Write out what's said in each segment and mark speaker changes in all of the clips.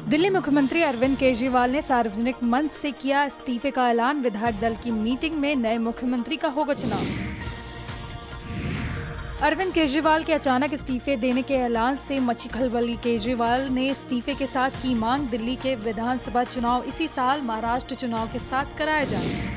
Speaker 1: दिल्ली मुख्यमंत्री अरविंद केजरीवाल ने सार्वजनिक मंच से किया इस्तीफे का ऐलान। विधायक दल की मीटिंग में नए मुख्यमंत्री का होगा चुनाव। अरविंद केजरीवाल के अचानक इस्तीफे देने के ऐलान से मची खलबली। केजरीवाल ने इस्तीफे के साथ की मांग, दिल्ली के विधानसभा चुनाव इसी साल महाराष्ट्र चुनाव के साथ कराए जाए।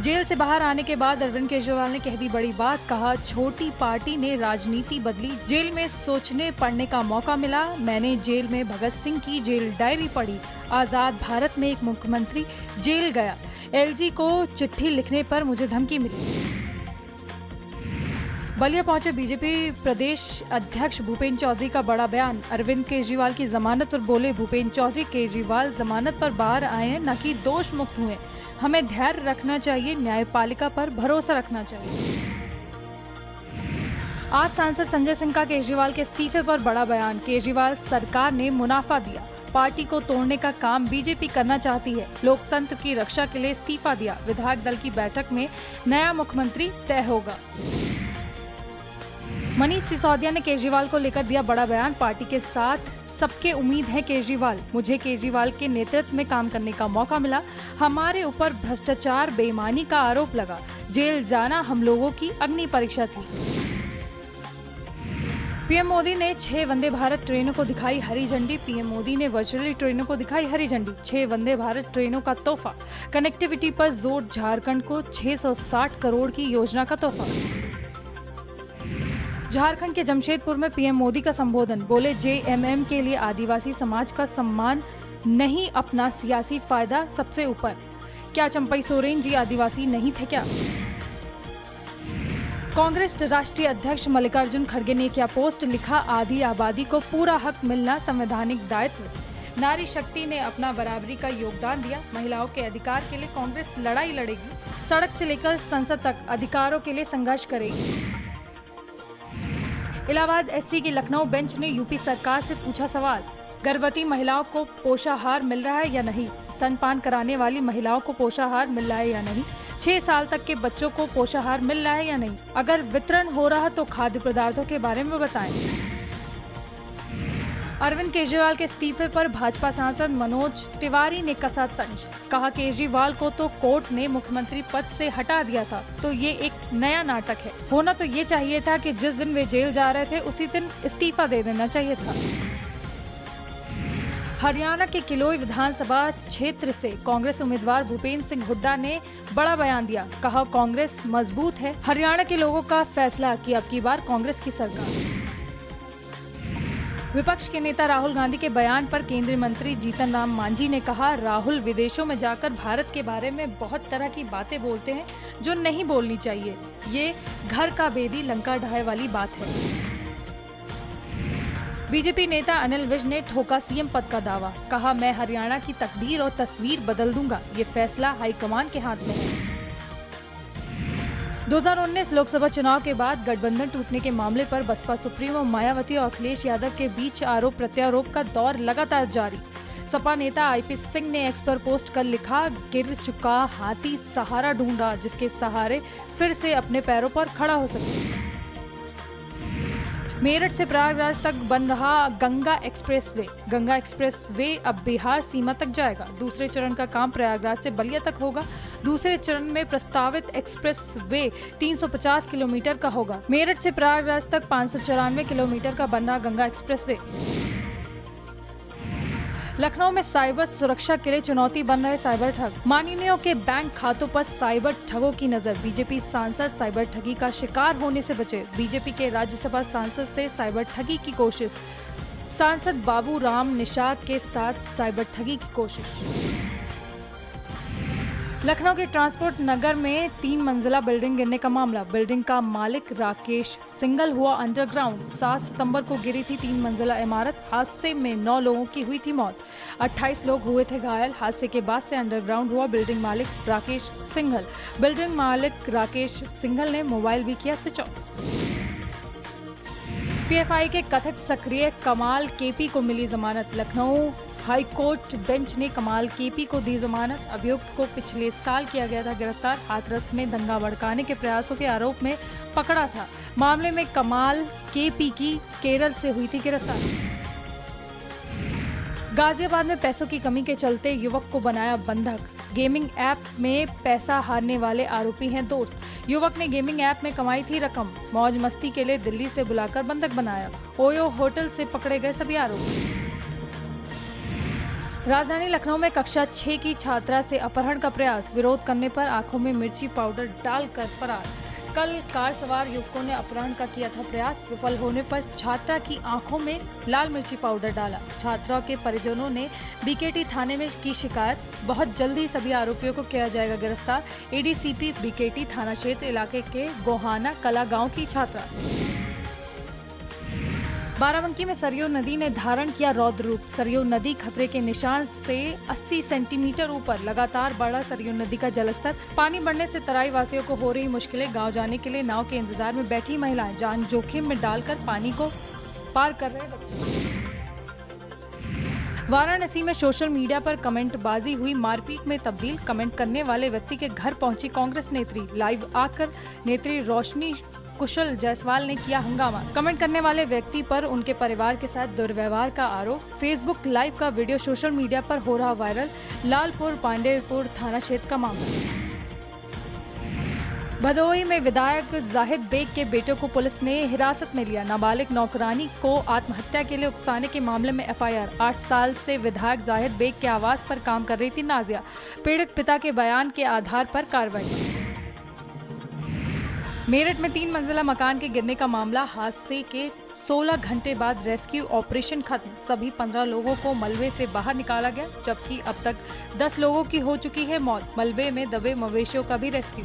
Speaker 1: जेल से बाहर आने के बाद अरविंद केजरीवाल ने कह दी बड़ी बात। कहा, छोटी पार्टी ने राजनीति बदली, जेल में सोचने पढ़ने का मौका मिला। मैंने जेल में भगत सिंह की जेल डायरी पढ़ी। आजाद भारत में एक मुख्यमंत्री जेल गया, एलजी को चिट्ठी लिखने पर मुझे धमकी मिली। बलिया पहुंचे बीजेपी प्रदेश अध्यक्ष भूपेंद्र चौधरी का बड़ा बयान। अरविंद केजरीवाल की जमानत पर बोले भूपेंद्र चौधरी, केजरीवाल जमानत पर बाहर आए हैं, न कि दोष मुक्त हुए। हमें धैर्य रखना चाहिए, न्यायपालिका पर भरोसा रखना चाहिए। आप सांसद संजय सिंह का केजरीवाल के इस्तीफे पर बड़ा बयान। केजरीवाल सरकार ने मुनाफा दिया, पार्टी को तोड़ने का काम बीजेपी करना चाहती है। लोकतंत्र की रक्षा के लिए इस्तीफा दिया। विधायक दल की बैठक में नया मुख्यमंत्री तय होगा। मनीष सिसोदिया ने केजरीवाल को लेकर दिया बड़ा बयान। पार्टी के साथ सबके उम्मीद है केजरीवाल। मुझे केजरीवाल के नेतृत्व में काम करने का मौका मिला। हमारे ऊपर भ्रष्टाचार, बेईमानी का आरोप लगा। जेल जाना हम लोगों की अग्नि परीक्षा थी। पीएम मोदी ने 6 वंदे भारत ट्रेनों को दिखाई हरी झंडी। पीएम मोदी ने वर्चुअली ट्रेनों को दिखाई हरी झंडी। 6 वंदे भारत ट्रेनों का तोहफा। कनेक्टिविटी पर जोर, झारखंड को 660 करोड़ की योजना का तोहफा। झारखंड के जमशेदपुर में पीएम मोदी का संबोधन। बोले, जेएमएम के लिए आदिवासी समाज का सम्मान नहीं, अपना सियासी फायदा सबसे ऊपर। क्या चंपई सोरेन जी आदिवासी नहीं थे क्या? कांग्रेस राष्ट्रीय अध्यक्ष मल्लिकार्जुन खड़गे ने क्या पोस्ट लिखा, आधी आबादी को पूरा हक मिलना संवैधानिक दायित्व। नारी शक्ति ने अपना बराबरी का योगदान दिया। महिलाओं के अधिकार के लिए कांग्रेस लड़ाई लड़ेगी। सड़क से लेकर संसद तक अधिकारों के लिए संघर्ष करेगी। इलाहाबाद एससी की लखनऊ बेंच ने यूपी सरकार से पूछा सवाल, गर्भवती महिलाओं को पोषाहार मिल रहा है या नहीं? स्तनपान कराने वाली महिलाओं को पोषाहार मिल रहा है या नहीं? 6 साल तक के बच्चों को पोषाहार मिल रहा है या नहीं? अगर वितरण हो रहा तो खाद्य पदार्थों के बारे में बताएं। अरविंद केजरीवाल के इस्तीफे पर भाजपा सांसद मनोज तिवारी ने कसा तंज। कहा, केजरीवाल को तो कोर्ट ने मुख्यमंत्री पद से हटा दिया था, तो ये एक नया नाटक है। होना तो ये चाहिए था कि जिस दिन वे जेल जा रहे थे उसी दिन इस्तीफा दे देना चाहिए था। हरियाणा के किलोई विधानसभा क्षेत्र से कांग्रेस उम्मीदवार भूपेंद्र सिंह हुड्डा ने बड़ा बयान दिया। कहा, कांग्रेस मजबूत है, हरियाणा के लोगों का फैसला कि अब की बार कांग्रेस की सरकार। विपक्ष के नेता राहुल गांधी के बयान पर केंद्रीय मंत्री जीतन राम मांझी ने कहा, राहुल विदेशों में जाकर भारत के बारे में बहुत तरह की बातें बोलते हैं जो नहीं बोलनी चाहिए। ये घर का बेदी लंका ढाए वाली बात है। बीजेपी नेता अनिल विज ने ठोका सीएम पद का दावा। कहा, मैं हरियाणा की तकदीर और तस्वीर बदल दूंगा। ये फैसला हाईकमान के हाथ में है। 2019 लोकसभा चुनाव के बाद गठबंधन टूटने के मामले पर बसपा सुप्रीमो मायावती और अखिलेश यादव के बीच आरोप प्रत्यारोप का दौर लगातार जारी। सपा नेता आईपी सिंह ने एक्स पर पोस्ट कर लिखा, गिर चुका हाथी सहारा ढूंढा, जिसके सहारे फिर से अपने पैरों पर खड़ा हो सके। मेरठ से प्रयागराज तक बन रहा गंगा एक्सप्रेसवे। गंगा एक्सप्रेसवे अब बिहार सीमा तक जाएगा। दूसरे चरण का काम प्रयागराज से बलिया तक होगा। दूसरे चरण में प्रस्तावित एक्सप्रेसवे 350 किलोमीटर का होगा। मेरठ से प्रयागराज तक 594 किलोमीटर का बन रहा गंगा एक्सप्रेसवे। लखनऊ में साइबर सुरक्षा के लिए चुनौती बन रहे साइबर ठग। माननीयों के बैंक खातों पर साइबर ठगों की नजर। बीजेपी सांसद साइबर ठगी का शिकार होने से बचे। बीजेपी के राज्यसभा सांसद से साइबर ठगी की कोशिश। सांसद बाबू राम निषाद के साथ साइबर ठगी की कोशिश। लखनऊ के ट्रांसपोर्ट नगर में 3 मंजिला बिल्डिंग गिरने का मामला। बिल्डिंग का मालिक राकेश सिंघल हुआ अंडरग्राउंड। 7 सितंबर को गिरी थी 3 मंजिला इमारत। हादसे में 9 लोगों की हुई थी मौत। 28 लोग हुए थे घायल। हादसे के बाद से अंडरग्राउंड हुआ बिल्डिंग मालिक राकेश सिंघल। बिल्डिंग मालिक राकेश सिंघल ने मोबाइल भी किया स्विच ऑफ। पीएफआई के कथित सक्रिय कमाल केपी को मिली जमानत। लखनऊ हाईकोर्ट बेंच ने कमाल केपी को दी जमानत। अभियुक्त को पिछले साल किया गया था गिरफ्तार। हाथरस में दंगा भड़काने के प्रयासों के आरोप में पकड़ा था। मामले में कमाल केपी की केरल से हुई थी गिरफ्तारी। गाजियाबाद में पैसों की कमी के चलते युवक को बनाया बंधक। गेमिंग ऐप में पैसा हारने वाले आरोपी हैं दोस्त। युवक ने गेमिंग ऐप में कमाई थी रकम, मौज मस्ती के लिए दिल्ली से बुलाकर बंधक बनाया। ओयो होटल से पकड़े गए सभी आरोपी। राजधानी लखनऊ में कक्षा 6 की छात्रा से अपहरण का प्रयास, विरोध करने पर आंखों में मिर्ची पाउडर डालकर फरार। कल कार सवार युवकों ने अपहरण का किया था प्रयास, विफल होने पर छात्रा की आंखों में लाल मिर्ची पाउडर डाला। छात्रा के परिजनों ने बीकेटी थाने में की शिकायत। बहुत जल्द ही सभी आरोपियों को किया जाएगा गिरफ्तार। एडीसीपी बीकेटी थाना क्षेत्र इलाके के गोहाना कला गांव की छात्रा। बाराबंकी में सरयू नदी ने धारण किया रौद्र रूप। सरयू नदी खतरे के निशान से 80 सेंटीमीटर ऊपर, लगातार बढ़ा सरयू नदी का जलस्तर। पानी बढ़ने से तराई वासियों को हो रही मुश्किलें। गांव जाने के लिए नाव के इंतजार में बैठी महिलाएं जान जोखिम में डालकर पानी को पार कर रहे बच्चे। वाराणसी में सोशल मीडिया पर कमेंटबाजी हुई मारपीट में तब्दील। कमेंट करने वाले व्यक्ति के घर पहुंची कांग्रेस नेत्री। लाइव आकर नेत्री रोशनी कुशल जायसवाल ने किया हंगामा। कमेंट करने वाले व्यक्ति पर उनके परिवार के साथ दुर्व्यवहार का आरोप। फेसबुक लाइव का वीडियो सोशल मीडिया पर हो रहा वायरल। लालपुर पांडेपुर थाना क्षेत्र का मामला। भदोही में विधायक जाहिद बेग के बेटे को पुलिस ने हिरासत में लिया। नाबालिग नौकरानी को आत्महत्या के लिए उकसाने के मामले में एफआईआर। 8 साल से विधायक जाहिद बेग के आवास पर काम कर रही थी नाजिया। पीड़ित पिता के बयान के आधार पर कार्रवाई। मेरठ में 3 मंजिला मकान के गिरने का मामला। हादसे के 16 घंटे बाद रेस्क्यू ऑपरेशन खत्म। सभी 15 लोगों को मलबे से बाहर निकाला गया, जबकि अब तक 10 लोगों की हो चुकी है मौत। मलबे में दबे मवेशियों का भी रेस्क्यू।